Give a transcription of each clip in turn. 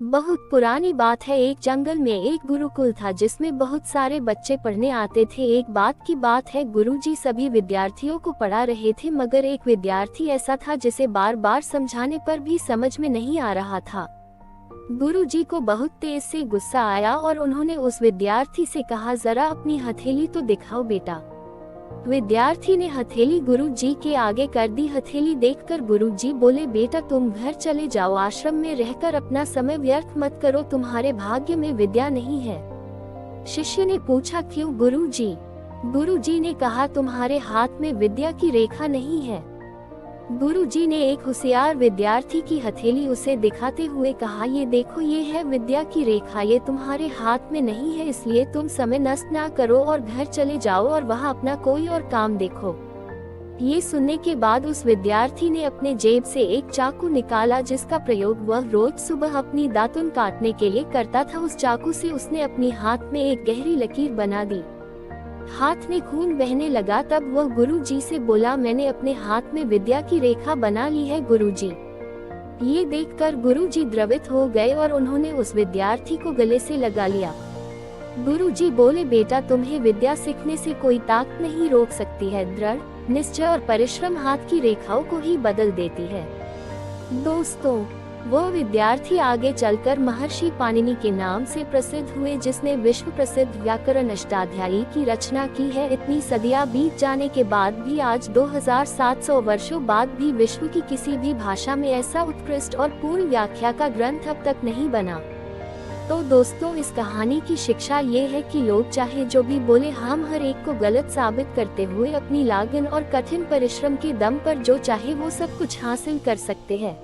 बहुत पुरानी बात है। एक जंगल में एक गुरुकुल था जिसमें बहुत सारे बच्चे पढ़ने आते थे। एक बात की बात है, गुरुजी सभी विद्यार्थियों को पढ़ा रहे थे, मगर एक विद्यार्थी ऐसा था जिसे बार बार समझाने पर भी समझ में नहीं आ रहा था। गुरुजी को बहुत तेज से गुस्सा आया और उन्होंने उस विद्यार्थी से कहा, जरा अपनी हथेली तो दिखाओ बेटा। विद्यार्थी ने हथेली गुरुजी के आगे कर दी। हथेली देखकर गुरुजी बोले, बेटा तुम घर चले जाओ, आश्रम में रहकर अपना समय व्यर्थ मत करो, तुम्हारे भाग्य में विद्या नहीं है। शिष्य ने पूछा, क्यों गुरुजी? गुरुजी ने कहा, तुम्हारे हाथ में विद्या की रेखा नहीं है। गुरुजी ने एक होशियार विद्यार्थी की हथेली उसे दिखाते हुए कहा, ये देखो, ये है विद्या की रेखा, ये तुम्हारे हाथ में नहीं है, इसलिए तुम समय नष्ट ना करो और घर चले जाओ और वहाँ अपना कोई और काम देखो। ये सुनने के बाद उस विद्यार्थी ने अपने जेब से एक चाकू निकाला जिसका प्रयोग वह रोज सुबह अपनी दातुन काटने के लिए करता था। उस चाकू से उसने अपनी हाथ में एक गहरी लकीर बना दी। हाथ में खून बहने लगा। तब वह गुरुजी से बोला, मैंने अपने हाथ में विद्या की रेखा बना ली है गुरुजी। ये देखकर गुरुजी द्रवित हो गए और उन्होंने उस विद्यार्थी को गले से लगा लिया। गुरुजी बोले, बेटा तुम्हें विद्या सीखने से कोई ताकत नहीं रोक सकती है। दृढ़ निश्चय और परिश्रम हाथ की रेखाओं को ही बदल देती है। दोस्तों, वो विद्यार्थी आगे चलकर महर्षि पाणिनि के नाम से प्रसिद्ध हुए, जिसने विश्व प्रसिद्ध व्याकरण अष्टाध्यायी की रचना की है। इतनी सदियां बीत जाने के बाद भी आज 2700 वर्षों बाद भी विश्व की किसी भी भाषा में ऐसा उत्कृष्ट और पूर्ण व्याख्या का ग्रंथ अब तक नहीं बना। तो दोस्तों, इस कहानी की शिक्षा ये है कि लोग चाहे जो भी बोले, हम हर एक को गलत साबित करते हुए अपनी लगन और कठिन परिश्रम के दम पर जो चाहे वो सब कुछ हासिल कर सकते हैं।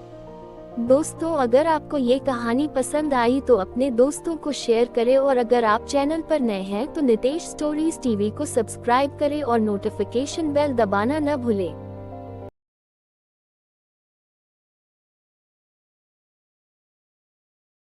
दोस्तों, अगर आपको ये कहानी पसंद आई तो अपने दोस्तों को शेयर करें और अगर आप चैनल पर नए हैं तो नितेश स्टोरीज टीवी को सब्सक्राइब करें और नोटिफिकेशन बेल दबाना न भूलें।